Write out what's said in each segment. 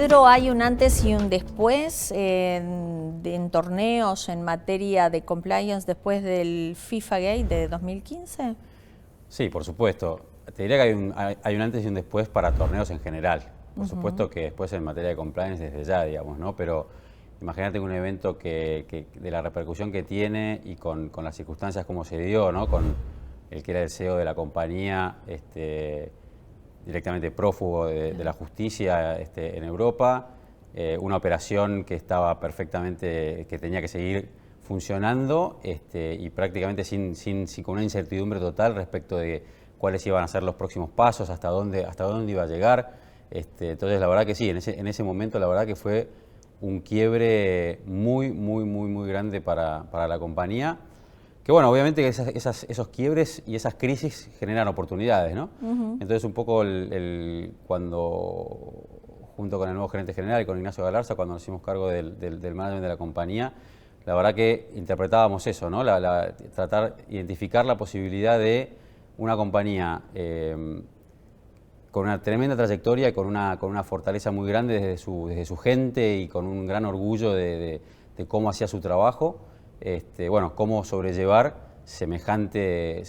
Pedro, ¿hay un antes y un después en torneos en materia de compliance después del FIFA Gate de 2015? Sí, por supuesto. Te diría que hay un antes y un después para torneos en general. Por supuesto que después en materia de compliance desde ya, digamos, ¿no? Pero imagínate un evento que de la repercusión que tiene y con las circunstancias como se dio, ¿no? Con el que era el CEO de la compañía, directamente prófugo de la justicia en Europa, una operación que estaba perfectamente, que tenía que seguir funcionando y prácticamente con una incertidumbre total respecto de cuáles iban a ser los próximos pasos, hasta dónde iba a llegar. Entonces la verdad que sí, en ese momento la verdad que fue un quiebre muy grande para la compañía. Que bueno, obviamente que esos quiebres y esas crisis generan oportunidades, ¿no? Entonces un poco cuando, junto con el nuevo gerente general y con Ignacio Galarza, cuando nos hicimos cargo del management de la compañía, la verdad que interpretábamos eso, ¿no? Tratar de identificar la posibilidad de una compañía con una tremenda trayectoria y con una fortaleza muy grande desde su gente y con un gran orgullo de cómo hacía su trabajo. Bueno, cómo sobrellevar semejante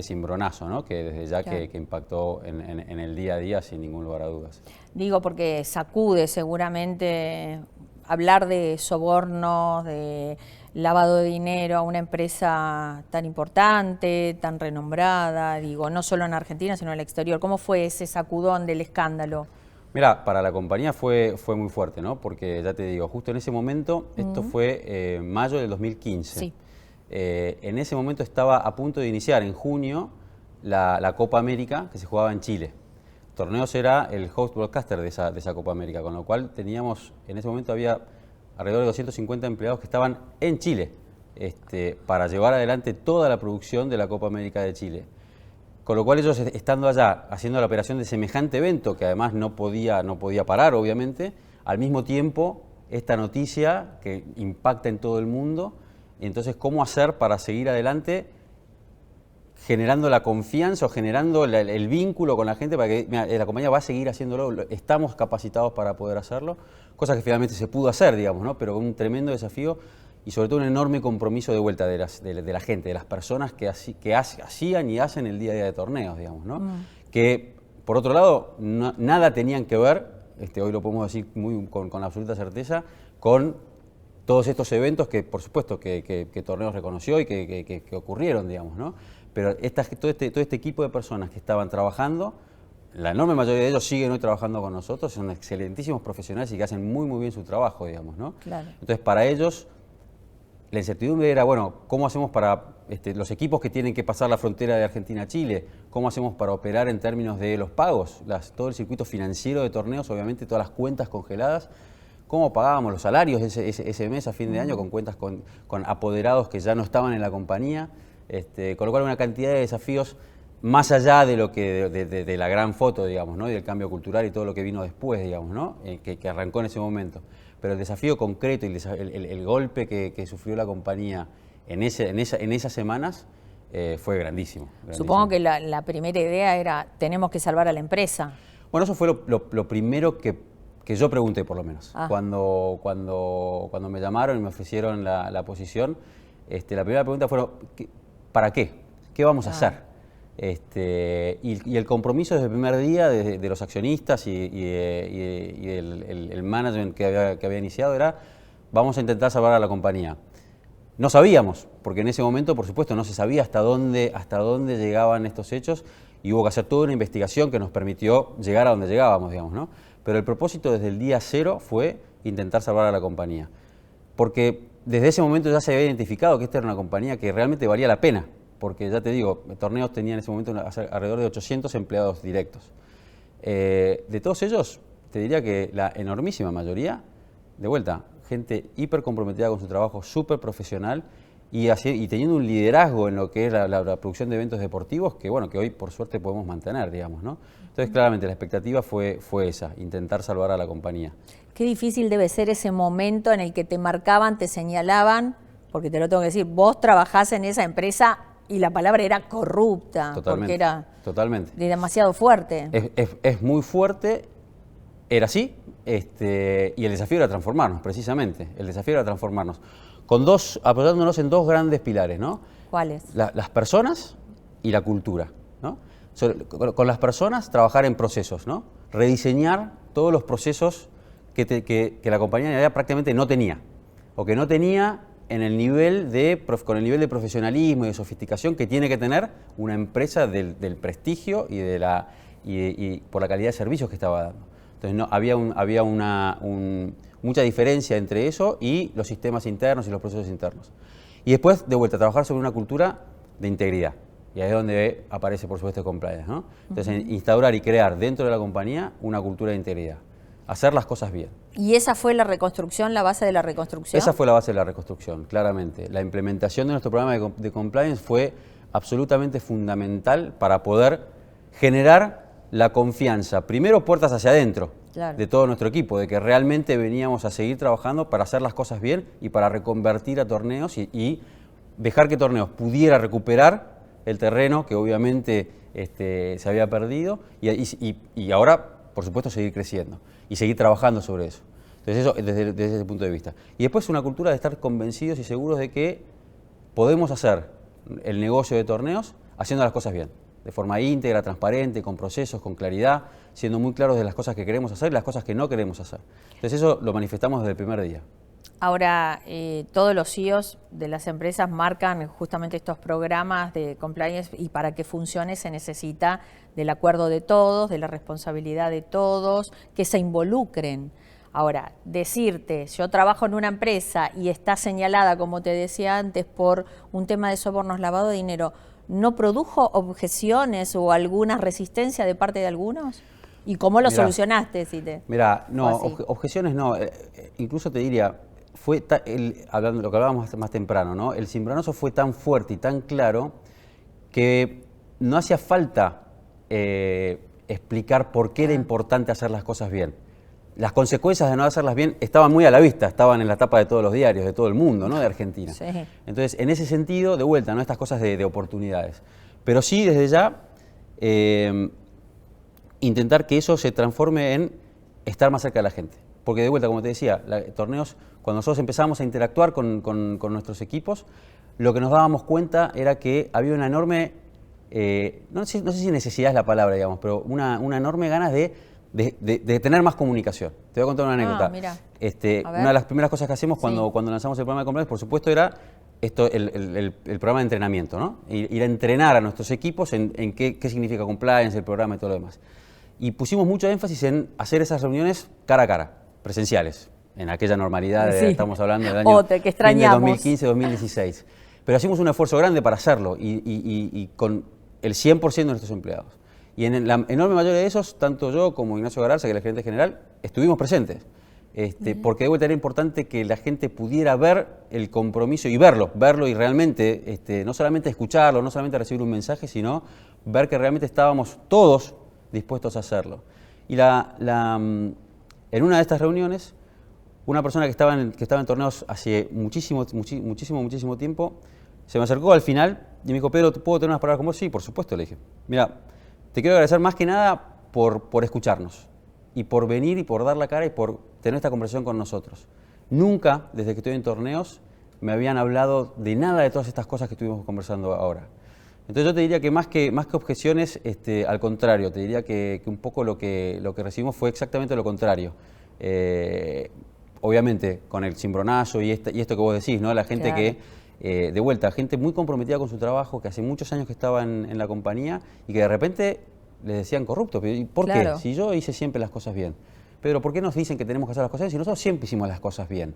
cimbronazo, ¿no? Que desde ya claro. que impactó en el día a día sin ningún lugar a dudas. Digo porque sacude seguramente hablar de sobornos, de lavado de dinero a una empresa tan importante, tan renombrada, digo, no solo en Argentina, sino en el exterior. ¿Cómo fue ese sacudón del escándalo? Mira, para la compañía fue muy fuerte, ¿no? Porque ya te digo, justo en ese momento, esto fue mayo del 2015. Sí. En ese momento estaba a punto de iniciar en junio la Copa América que se jugaba en Chile. Torneos era el host broadcaster de esa Copa América, con lo cual teníamos, en ese momento había alrededor de 250 empleados que estaban en Chile para llevar adelante toda la producción de la Copa América de Chile. Con lo cual ellos estando allá, haciendo la operación de semejante evento, que además no podía parar, obviamente, al mismo tiempo esta noticia que impacta en todo el mundo, y entonces cómo hacer para seguir adelante generando la confianza o generando el vínculo con la gente para que mira, la compañía va a seguir haciéndolo, estamos capacitados para poder hacerlo, cosa que finalmente se pudo hacer, digamos, ¿no? Pero con un tremendo desafío y sobre todo un enorme compromiso de vuelta de la gente, de las personas que hacían y hacen el día a día de torneos, digamos, ¿no? Que, por otro lado, nada tenían que ver, hoy lo podemos decir con absoluta certeza, con todos estos eventos que, por supuesto, que Torneos reconoció y que ocurrieron, digamos, ¿no? Pero todo este equipo de personas que estaban trabajando, la enorme mayoría de ellos siguen hoy trabajando con nosotros, son excelentísimos profesionales y que hacen muy bien su trabajo, digamos, ¿no? Claro. Entonces, para ellos, la incertidumbre era, bueno, ¿cómo hacemos para los equipos que tienen que pasar la frontera de Argentina a Chile? ¿Cómo hacemos para operar en términos de los pagos? Todo el circuito financiero de torneos, obviamente, todas las cuentas congeladas. ¿Cómo pagábamos los salarios ese mes a fin de año con cuentas con apoderados que ya no estaban en la compañía? Con lo cual una cantidad de desafíos más allá de lo que de la gran foto, digamos, ¿no? Y del cambio cultural y todo lo que vino después, digamos, ¿no? Que arrancó en ese momento. Pero el desafío concreto y el golpe que sufrió la compañía en esas semanas fue grandísimo. Supongo que la primera idea era, tenemos que salvar a la empresa. Bueno, eso fue lo primero que yo pregunté, por lo menos. Cuando me llamaron y me ofrecieron la posición, la primera pregunta fue, ¿para qué? ¿Qué vamos a hacer? Y el compromiso desde el primer día de los accionistas y el management que había iniciado era, vamos a intentar salvar a la compañía. No sabíamos, porque en ese momento, por supuesto, no se sabía hasta dónde llegaban estos hechos y hubo que hacer toda una investigación que nos permitió llegar a donde llegábamos, digamos, ¿no? Pero el propósito desde el día cero fue intentar salvar a la compañía. Porque desde ese momento ya se había identificado que esta era una compañía que realmente valía la pena. Porque ya te digo, Torneos tenía en ese momento alrededor de 800 empleados directos. De todos ellos, te diría que la enormísima mayoría, de vuelta, gente hiper comprometida con su trabajo, súper profesional y teniendo un liderazgo en lo que es la producción de eventos deportivos que, bueno, que hoy por suerte podemos mantener, digamos, ¿no? Entonces, claramente, la expectativa fue esa, intentar salvar a la compañía. Qué difícil debe ser ese momento en el que te marcaban, te señalaban, porque te lo tengo que decir, vos trabajás en esa empresa y la palabra era corrupta, Totalmente, porque era totalmente. demasiado fuerte. Es muy fuerte Era así, y el desafío era transformarnos, precisamente. El desafío era transformarnos. Apoyándonos en dos grandes pilares, ¿no? ¿Cuáles? Las personas y la cultura, ¿no? Con las personas, trabajar en procesos, ¿no? Rediseñar todos los procesos que la compañía ya prácticamente no tenía, o que no tenía con el nivel de profesionalismo y de sofisticación que tiene que tener una empresa del prestigio y por la calidad de servicios que estaba dando. Entonces había mucha diferencia entre eso y los sistemas internos y los procesos internos. Y después, de vuelta, trabajar sobre una cultura de integridad. Y ahí es donde aparece, por supuesto, compliance, ¿no? Entonces, instaurar y crear dentro de la compañía una cultura de integridad. Hacer las cosas bien. ¿Y esa fue la reconstrucción, la base de la reconstrucción? Esa fue la base de la reconstrucción, claramente. La implementación de nuestro programa de compliance fue absolutamente fundamental para poder generar la confianza, primero puertas hacia adentro, claro, de todo nuestro equipo, de que realmente veníamos a seguir trabajando para hacer las cosas bien y para reconvertir a Torneos y dejar que Torneos pudiera recuperar el terreno que obviamente se había perdido y ahora, por supuesto, seguir creciendo y seguir trabajando sobre eso. Entonces eso desde ese punto de vista. Y después una cultura de estar convencidos y seguros de que podemos hacer el negocio de Torneos haciendo las cosas bien, de forma íntegra, transparente, con procesos, con claridad, siendo muy claros de las cosas que queremos hacer y las cosas que no queremos hacer. Entonces eso lo manifestamos desde el primer día. Ahora, todos los CEOs de las empresas marcan justamente estos programas de compliance y para que funcione se necesita del acuerdo de todos, de la responsabilidad de todos, que se involucren. Ahora, decirte, yo trabajo en una empresa y está señalada, como te decía antes, por un tema de sobornos, lavado de dinero, ¿no produjo objeciones o alguna resistencia de parte de algunos? ¿Y cómo lo solucionaste? Mira, no, objeciones no. Incluso te diría, hablando de lo que hablábamos más temprano, ¿no? El cimbronazo fue tan fuerte y tan claro que no hacía falta explicar por qué era importante hacer las cosas bien. Las consecuencias de no hacerlas bien estaban muy a la vista, estaban en la tapa de todos los diarios, de todo el mundo, ¿no? De Argentina. Sí. Entonces, en ese sentido, de vuelta, ¿no? Estas cosas de oportunidades. Pero sí, desde ya, intentar que eso se transforme en estar más cerca de la gente. Porque de vuelta, como te decía, Torneos, cuando nosotros empezamos a interactuar con nuestros equipos, lo que nos dábamos cuenta era que había una enorme, no sé si necesidad es la palabra, digamos, pero una enorme ganas de tener más comunicación. Te voy a contar una anécdota. Una de las primeras cosas que hacemos cuando lanzamos el programa de compliance, por supuesto, era el programa de entrenamiento, ¿no? Ir a entrenar a nuestros equipos en qué significa compliance, el programa y todo lo demás. Y pusimos mucho énfasis en hacer esas reuniones cara a cara, presenciales, en aquella normalidad, estamos hablando del año que extrañamos. 2015-2016. Pero hicimos un esfuerzo grande para hacerlo y con el 100% de nuestros empleados. Y en la enorme mayoría de esos, tanto yo como Ignacio Galarza, que es el gerente general, estuvimos presentes. Porque de vuelta era importante que la gente pudiera ver el compromiso y verlo y realmente, no solamente escucharlo, no solamente recibir un mensaje, sino ver que realmente estábamos todos dispuestos a hacerlo. Y en una de estas reuniones, una persona que estaba en Torneos hace muchísimo tiempo, se me acercó al final y me dijo, Pedro, ¿puedo tener unas palabras con vos? Sí, por supuesto, le dije. Mira, te quiero agradecer más que nada por escucharnos y por venir y por dar la cara y por tener esta conversación con nosotros. Nunca, desde que estoy en Torneos, me habían hablado de nada de todas estas cosas que estuvimos conversando ahora. Entonces yo te diría que más que objeciones, al contrario, te diría que un poco lo que recibimos fue exactamente lo contrario. Obviamente, con el cimbronazo y esto que vos decís, ¿no? La gente claro. De vuelta, gente muy comprometida con su trabajo, que hace muchos años que estaba en la compañía y que de repente les decían corruptos. ¿Por qué? Si yo hice siempre las cosas bien. Pedro, ¿por qué nos dicen que tenemos que hacer las cosas bien si nosotros siempre hicimos las cosas bien?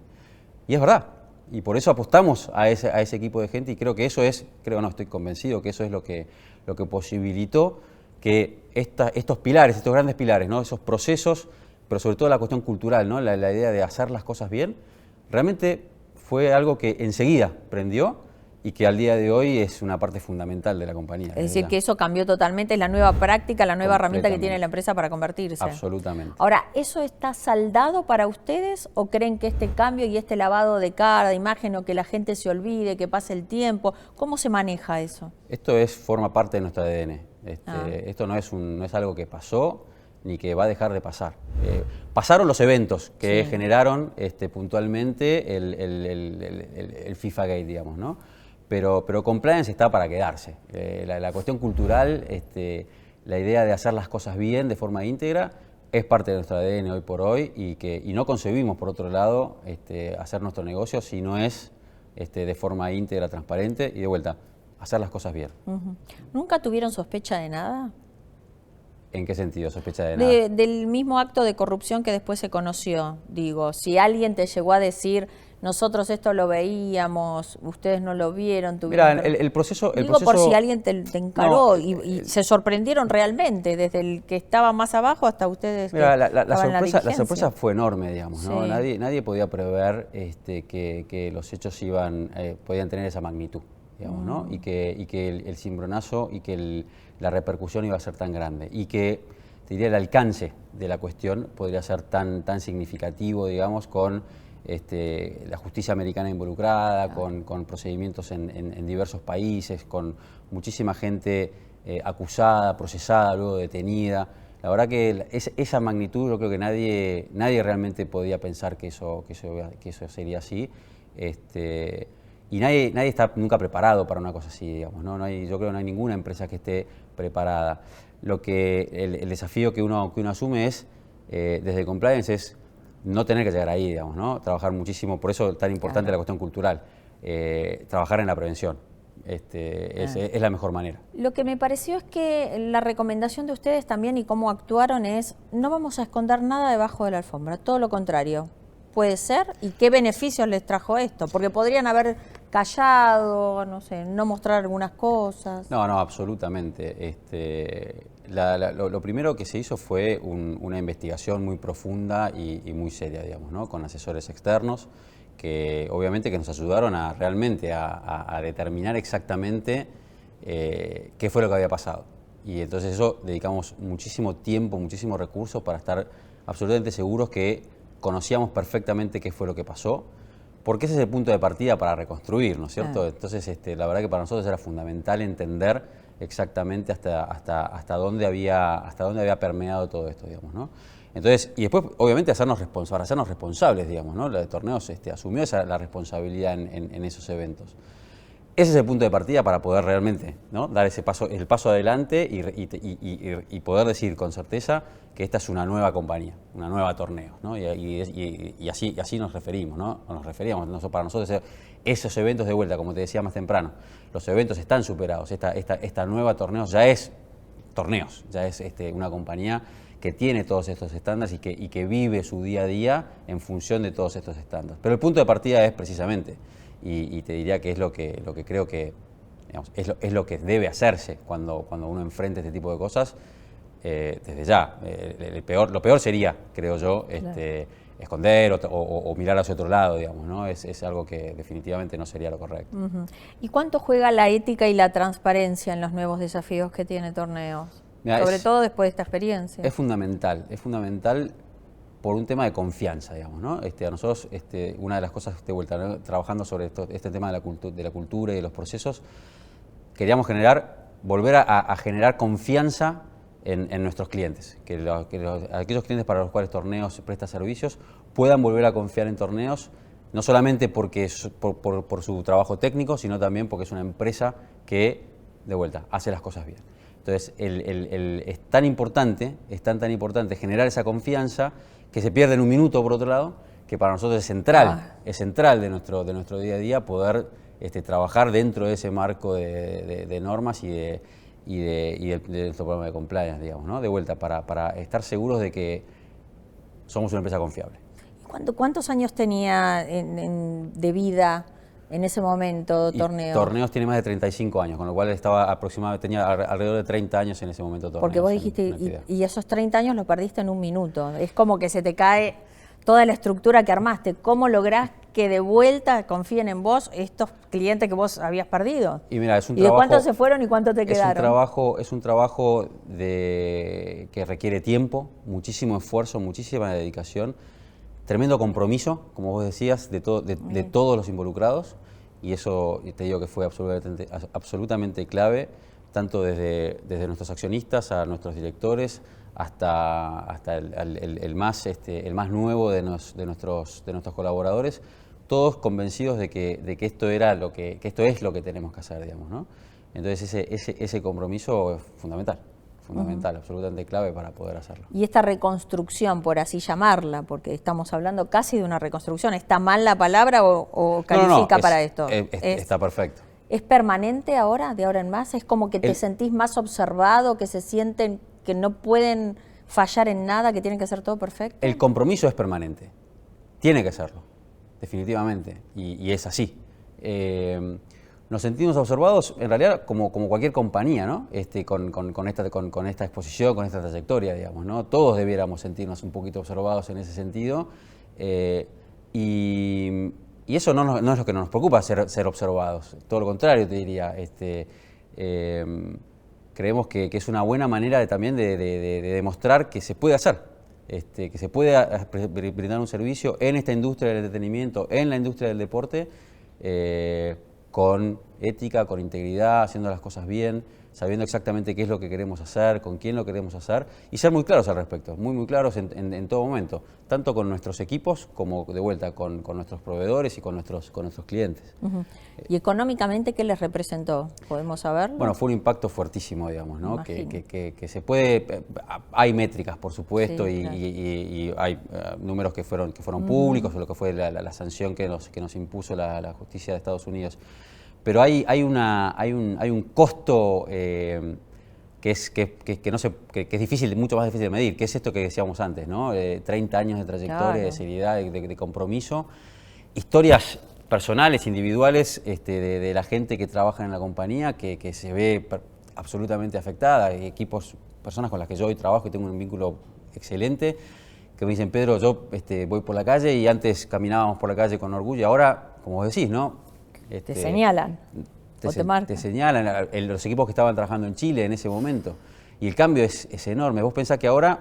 Y es verdad. Y por eso apostamos a ese equipo de gente y creo que eso estoy convencido que eso es lo que posibilitó que estos pilares, estos grandes pilares, ¿no? Esos procesos, pero sobre todo la cuestión cultural, ¿no? La idea de hacer las cosas bien, realmente fue algo que enseguida prendió y que al día de hoy es una parte fundamental de la compañía. Es decir, que eso cambió totalmente, es la nueva práctica, la nueva herramienta que tiene la empresa para convertirse. Absolutamente. Ahora, ¿eso está saldado para ustedes o creen que este cambio y este lavado de cara, de imagen, o que la gente se olvide, que pase el tiempo, cómo se maneja eso? Esto forma parte de nuestro ADN. Esto no es algo que pasó. ni que va a dejar de pasar. Pasaron los eventos que generaron puntualmente el FIFA Gate, digamos, ¿no? Pero compliance está para quedarse. La cuestión cultural, la idea de hacer las cosas bien de forma íntegra, es parte de nuestro ADN hoy por hoy y no concebimos, por otro lado, hacer nuestro negocio si no es de forma íntegra, transparente y de vuelta, hacer las cosas bien. ¿Nunca tuvieron sospecha de nada? ¿En qué sentido sospecha de nada? Del mismo acto de corrupción que después se conoció. Digo, si alguien te llegó a decir, nosotros esto lo veíamos, ustedes no lo vieron, tuvieron... Mira, el proceso... Digo por si alguien te encaró y se sorprendieron realmente, desde el que estaba más abajo hasta ustedes. Mira, que la sorpresa fue enorme, digamos, ¿no? Sí. Nadie podía prever que los hechos podían tener esa magnitud, digamos, ¿no? Y que el cimbronazo y que la repercusión iba a ser tan grande. Y que, te diría, el alcance de la cuestión podría ser tan significativo, digamos, con la justicia americana involucrada, con procedimientos en diversos países, con muchísima gente acusada, procesada, luego detenida. La verdad que esa magnitud, yo creo que nadie realmente podía pensar que eso sería así. Y nadie está nunca preparado para una cosa así, digamos, ¿no? Yo creo que no hay ninguna empresa que esté preparada. El desafío que uno asume es, desde Compliance, es no tener que llegar ahí, digamos, ¿no? Trabajar muchísimo, por eso es tan importante la cuestión cultural, trabajar en la prevención. Es la mejor manera. Lo que me pareció es que la recomendación de ustedes también y cómo actuaron es, no vamos a esconder nada debajo de la alfombra, todo lo contrario. ¿Puede ser? ¿Y qué beneficios les trajo esto? Porque podrían haber callado, no sé, no mostrar algunas cosas. No, absolutamente. Lo primero que se hizo fue una investigación muy profunda y muy seria, digamos, ¿no? Con asesores externos que obviamente que nos ayudaron realmente a determinar exactamente qué fue lo que había pasado. Y entonces eso dedicamos muchísimo tiempo, muchísimos recursos para estar absolutamente seguros que conocíamos perfectamente qué fue lo que pasó, porque ese es el punto de partida para reconstruir, ¿no es cierto? Entonces, la verdad que para nosotros era fundamental entender exactamente hasta dónde había permeado todo esto, digamos, ¿no? Entonces, y después, obviamente, hacernos responsables, digamos, ¿no? La de Torneos asumió la responsabilidad en esos eventos. Ese es el punto de partida para poder realmente, ¿no? Dar el paso adelante y poder decir con certeza que esta es una nueva compañía, una nueva Torneos, ¿no? Y así nos referimos, ¿no? O nos referíamos. Para nosotros esos eventos de vuelta, como te decía más temprano, los eventos están superados. Esta nueva Torneos ya es Torneos, ya es una compañía que tiene todos estos estándares y que vive su día a día en función de todos estos estándares. Pero el punto de partida es precisamente, y te diría que es lo que creo que, digamos, es lo que debe hacerse cuando uno enfrenta este tipo de cosas, desde ya. Lo peor sería, creo yo, esconder o mirar hacia otro lado, digamos, ¿no? Es algo que definitivamente no sería lo correcto. ¿Y cuánto juega la ética y la transparencia en los nuevos desafíos que tiene Torneos? Mira, sobre todo después de esta experiencia. Es fundamental por un tema de confianza, digamos, ¿no? A nosotros, una de las cosas de vuelta, ¿no? Trabajando sobre este tema de la cultura y de los procesos, queríamos volver a generar confianza en nuestros clientes, que aquellos clientes para los cuales Torneos presta servicios puedan volver a confiar en Torneos, no solamente por su trabajo técnico, sino también porque es una empresa que, de vuelta, hace las cosas bien. Entonces, es tan importante generar esa confianza que se pierde en un minuto, por otro lado, que para nosotros es central de nuestro día a día poder trabajar dentro de ese marco de normas y de nuestro programa de compliance, digamos, ¿no? De vuelta, para estar seguros de que somos una empresa confiable. ¿Cuántos años tenía de vida en ese momento Torneos? Torneos tiene más de 35 años, con lo cual tenía alrededor de 30 años en ese momento Torneos. Porque vos dijiste, y esos 30 años los perdiste en un minuto. Es como que se te cae toda la estructura que armaste. ¿Cómo lográs que de vuelta confíen en vos estos clientes que vos habías perdido? Y mira, es un ¿Y de cuántos se fueron y cuántos te quedaron? Es un trabajo que requiere tiempo, muchísimo esfuerzo, muchísima dedicación, tremendo compromiso, como vos decías, de todos los involucrados, y eso te digo que fue absolutamente clave, tanto desde nuestros accionistas, a nuestros directores, hasta el más nuevo de nuestros colaboradores, todos convencidos de que esto es lo que tenemos que hacer, digamos, ¿no? Entonces ese compromiso es fundamental, absolutamente clave para poder hacerlo. Y esta reconstrucción, por así llamarla, porque estamos hablando casi de una reconstrucción, ¿está mal la palabra o califica para esto? Está perfecto. ¿Es permanente ahora, de ahora en más? ¿Es como que te sentís más observado, que se sienten que no pueden fallar en nada, que tienen que hacer todo perfecto? El compromiso es permanente, tiene que serlo, definitivamente, y es así. Nos sentimos observados, en realidad, como cualquier compañía, ¿no? Con esta exposición, con esta trayectoria, digamos, ¿no? Todos debiéramos sentirnos un poquito observados en ese sentido, y eso no es lo que nos preocupa, ser observados, todo lo contrario, te diría. Creemos que es una buena manera también de demostrar que se puede hacer, que se puede brindar un servicio en esta industria del entretenimiento, en la industria del deporte, con ética, con integridad, haciendo las cosas bien, sabiendo exactamente qué es lo que queremos hacer, con quién lo queremos hacer, y ser muy claros al respecto, muy claros en todo momento, tanto con nuestros equipos como de vuelta con nuestros proveedores y con nuestros clientes. ¿Y económicamente qué les representó? ¿Podemos saberlo? Bueno, fue un impacto fuertísimo, digamos, ¿no? Que se puede, hay métricas, por supuesto, sí, claro. y hay números que fueron públicos, o lo que fue la sanción que nos impuso la justicia de Estados Unidos. Pero hay un costo que es difícil, mucho más difícil de medir, que es esto que decíamos antes, ¿no? 30 años de trayectoria, claro, de seriedad, de compromiso, historias personales, individuales, de la gente que trabaja en la compañía, que se ve absolutamente afectada, personas con las que yo hoy trabajo y tengo un vínculo excelente, que me dicen: Pedro, yo voy por la calle y antes caminábamos por la calle con orgullo, y ahora, como vos decís, ¿no? Te señalan, te marcan. Te señalan los equipos que estaban trabajando en Chile en ese momento. Y el cambio es enorme. Vos pensás que ahora,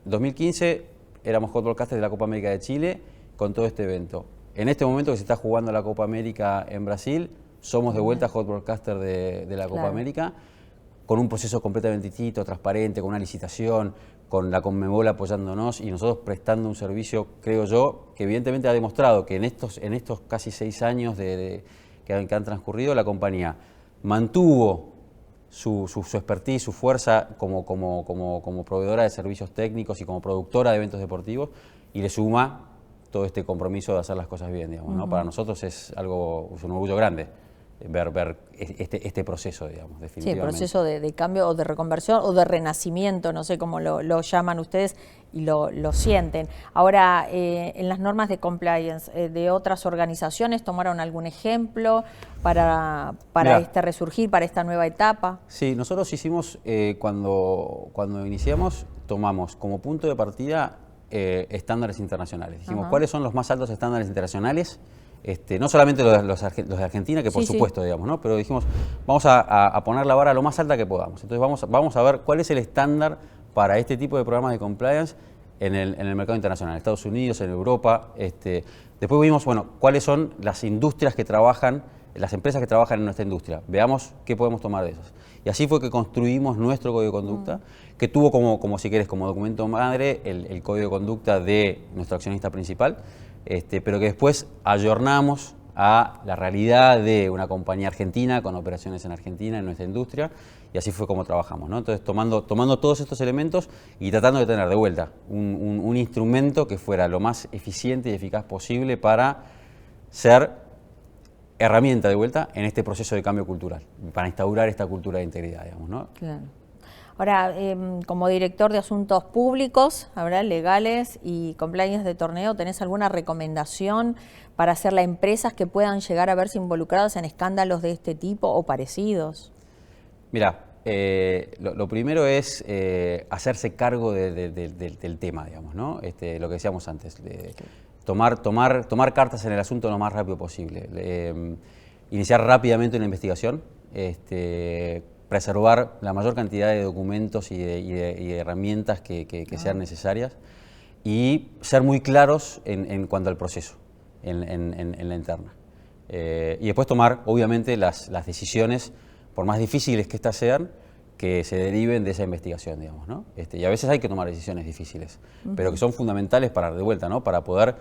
en 2015, éramos hot broadcasters de la Copa América de Chile con todo este evento. En este momento que se está jugando la Copa América en Brasil, somos de vuelta hot broadcaster de la Copa América, con un proceso completamente distinto, transparente, con una licitación, con la Conmebol apoyándonos y nosotros prestando un servicio, creo yo, que evidentemente ha demostrado que en estos casi 6 años que han transcurrido, la compañía mantuvo su expertise, su fuerza como proveedora de servicios técnicos y como productora de eventos deportivos, y le suma todo este compromiso de hacer las cosas bien, digamos, ¿no? Para nosotros es un orgullo grande ver este proceso, digamos, definitivamente. Sí, el proceso de cambio o de reconversión o de renacimiento, no sé cómo lo llaman ustedes y lo sienten. Ahora, en las normas de compliance de otras organizaciones, ¿tomaron algún ejemplo para este resurgir, para esta nueva etapa? Sí, nosotros hicimos, cuando iniciamos, tomamos como punto de partida estándares internacionales. Dijimos, ¿cuáles son los más altos estándares internacionales? No solamente los de Argentina, que por supuesto, digamos, ¿no? Pero dijimos, vamos a poner la vara lo más alta que podamos. Entonces vamos a ver cuál es el estándar para este tipo de programas de compliance en el mercado internacional, en Estados Unidos, en Europa. Después vimos, bueno, cuáles son las industrias que trabajan, las empresas que trabajan en nuestra industria. Veamos qué podemos tomar de esas. Y así fue que construimos nuestro código de conducta, que tuvo como si querés, como documento madre, el código de conducta de nuestro accionista principal, pero que después ayornamos a la realidad de una compañía argentina con operaciones en Argentina, en nuestra industria, y así fue como trabajamos, ¿no? Entonces, tomando todos estos elementos y tratando de tener de vuelta un instrumento que fuera lo más eficiente y eficaz posible para ser herramienta de vuelta en este proceso de cambio cultural, para instaurar esta cultura de integridad, digamos, ¿no? Claro. Ahora, como director de asuntos públicos, ¿verdad?, legales y compliance de torneo, ¿tenés alguna recomendación para hacerle a empresas que puedan llegar a verse involucradas en escándalos de este tipo o parecidos? Mira, lo primero es hacerse cargo del tema, digamos, ¿no? Lo que decíamos antes, tomar cartas en el asunto lo más rápido posible, iniciar rápidamente una investigación, preservar la mayor cantidad de documentos y de herramientas que sean necesarias y ser muy claros en cuanto al proceso, en la interna. Y después tomar, obviamente, las decisiones, por más difíciles que éstas sean, que se deriven de esa investigación, digamos, ¿no? Y a veces hay que tomar decisiones difíciles, pero que son fundamentales para, de vuelta, ¿no? Para poder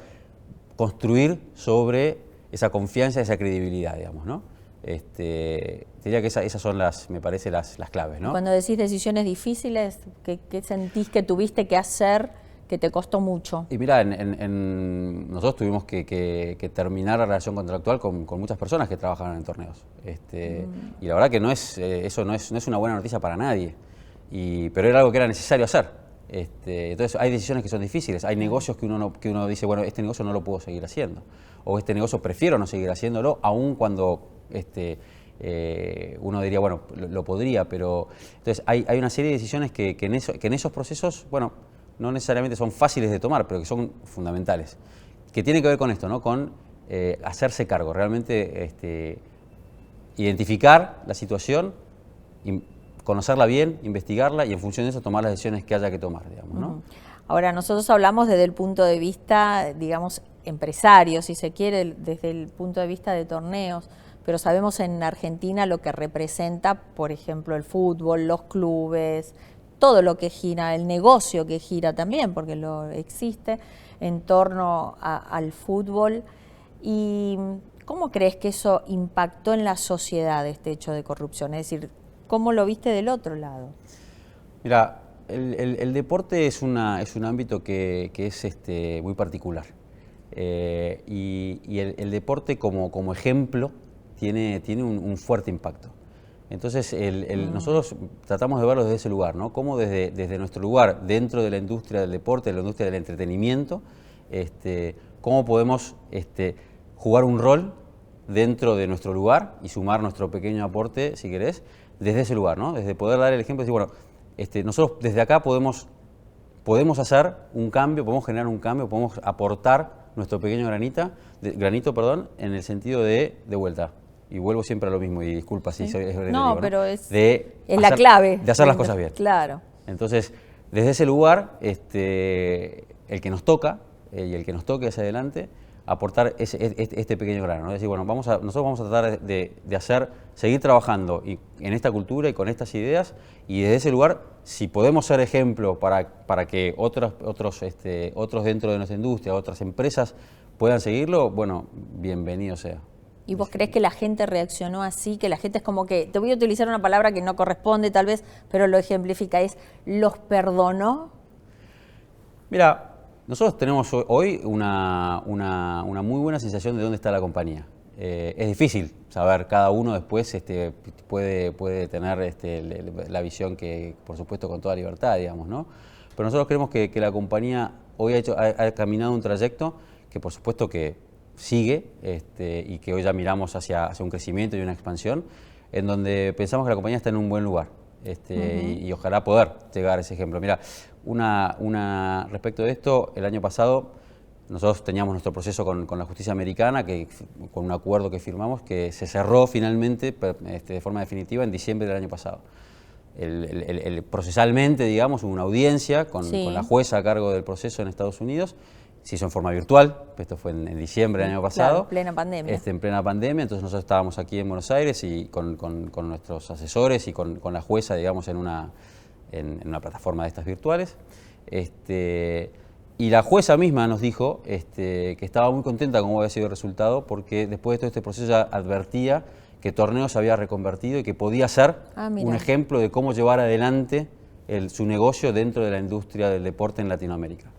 construir sobre esa confianza, esa credibilidad, digamos, ¿no? Diría que esas son me parece, las claves, ¿no? Cuando decís decisiones difíciles, ¿qué sentís que tuviste que hacer que te costó mucho? Y mira, nosotros tuvimos que terminar la relación contractual con muchas personas que trabajan en torneos. Y la verdad que eso no es una buena noticia para nadie, pero era algo que era necesario hacer. Entonces hay decisiones que son difíciles, hay negocios que uno dice, bueno, este negocio no lo puedo seguir haciendo, o este negocio prefiero no seguir haciéndolo, aun cuando uno diría, bueno, lo podría, pero entonces hay una serie de decisiones que en esos procesos, bueno, no necesariamente son fáciles de tomar, pero que son fundamentales, que tienen que ver con esto, ¿no? Con hacerse cargo, realmente identificar la situación, conocerla bien, investigarla y en función de eso tomar las decisiones que haya que tomar, digamos, ¿no? Ahora, nosotros hablamos desde el punto de vista, digamos, empresario, si se quiere, desde el punto de vista de torneos, pero sabemos en Argentina lo que representa, por ejemplo, el fútbol, los clubes, todo lo que gira, el negocio que gira también, porque lo existe en torno al fútbol. ¿Y cómo crees que eso impactó en la sociedad, este hecho de corrupción? Es decir, ¿cómo lo viste del otro lado? Mira, el deporte es un ámbito que es muy particular. Y el deporte como ejemplo tiene un fuerte impacto. Entonces, nosotros tratamos de verlo desde ese lugar, ¿no? Cómo desde nuestro lugar, dentro de la industria del deporte, de la industria del entretenimiento, cómo podemos jugar un rol dentro de nuestro lugar y sumar nuestro pequeño aporte, si querés, desde ese lugar, ¿no? Desde poder dar el ejemplo y decir, bueno, nosotros desde acá podemos hacer un cambio, podemos generar un cambio, podemos aportar nuestro pequeño granito, en el sentido de vuelta. Y vuelvo siempre a lo mismo, y disculpa si soy no, pero es la clave. De hacer las cosas bien. Claro. Entonces, desde ese lugar, el que nos toca, y el que nos toque hacia adelante, aportar este pequeño grano, ¿no? Es decir, bueno, nosotros vamos a tratar de seguir trabajando en esta cultura y con estas ideas, y desde ese lugar, si podemos ser ejemplo para que otros dentro de nuestra industria, otras empresas puedan seguirlo, bueno, bienvenido sea. ¿Y vos crees que la gente reaccionó así? Que la gente es como que, te voy a utilizar una palabra que no corresponde tal vez, pero lo ejemplifica, ¿los perdonó? Mira, nosotros tenemos hoy una muy buena sensación de dónde está la compañía. Es difícil saber, cada uno después puede tener la visión que, por supuesto, con toda libertad, digamos, ¿no? Pero nosotros creemos que la compañía hoy ha caminado un trayecto que, por supuesto, que sigue y que hoy ya miramos hacia un crecimiento y una expansión, en donde pensamos que la compañía está en un buen lugar. Y ojalá poder llegar a ese ejemplo. Mira, respecto de esto, el año pasado nosotros teníamos nuestro proceso con la justicia americana, con un acuerdo que firmamos, que se cerró finalmente de forma definitiva en diciembre del año pasado. Procesalmente, digamos, hubo una audiencia con la jueza a cargo del proceso en Estados Unidos. Se hizo en forma virtual, esto fue en diciembre del año pasado. Claro, plena pandemia. En plena pandemia, entonces nosotros estábamos aquí en Buenos Aires y con nuestros asesores y con la jueza, digamos, en una plataforma de estas virtuales. Y la jueza misma nos dijo que estaba muy contenta con cómo había sido el resultado, porque después de todo este proceso ya advertía que Torneos se había reconvertido y que podía ser un ejemplo de cómo llevar adelante su negocio dentro de la industria del deporte en Latinoamérica.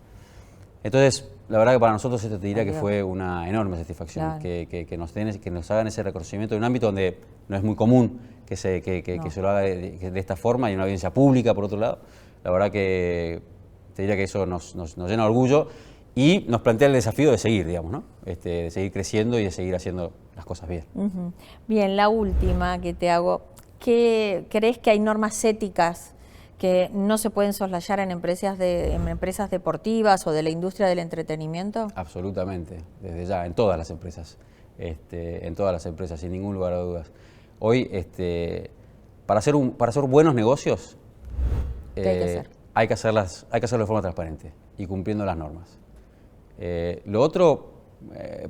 Entonces, la verdad que para nosotros esto te diría que fue una enorme satisfacción, claro. que nos hagan ese reconocimiento en un ámbito donde no es muy común que se lo haga de esta forma, y una audiencia pública, por otro lado. La verdad que te diría que eso nos llena de orgullo y nos plantea el desafío de seguir, digamos, ¿no? De seguir creciendo y de seguir haciendo las cosas bien. Bien, la última que te hago, ¿crees que hay normas éticas que no se pueden soslayar en empresas deportivas o de la industria del entretenimiento? Absolutamente, desde ya, en todas las empresas, sin ningún lugar a dudas. Hoy, para hacer buenos negocios, ¿qué hay que hacer? Hay que hacerlo de forma transparente y cumpliendo las normas. Lo otro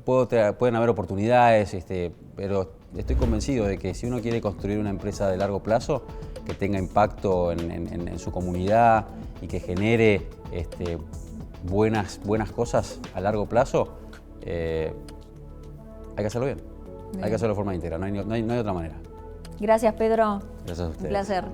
pueden haber oportunidades, pero estoy convencido de que si uno quiere construir una empresa de largo plazo, que tenga impacto en su comunidad y que genere buenas cosas a largo plazo, hay que hacerlo bien. Hay que hacerlo de forma íntegra, no hay otra manera. Gracias, Pedro. Gracias a ustedes. Un placer.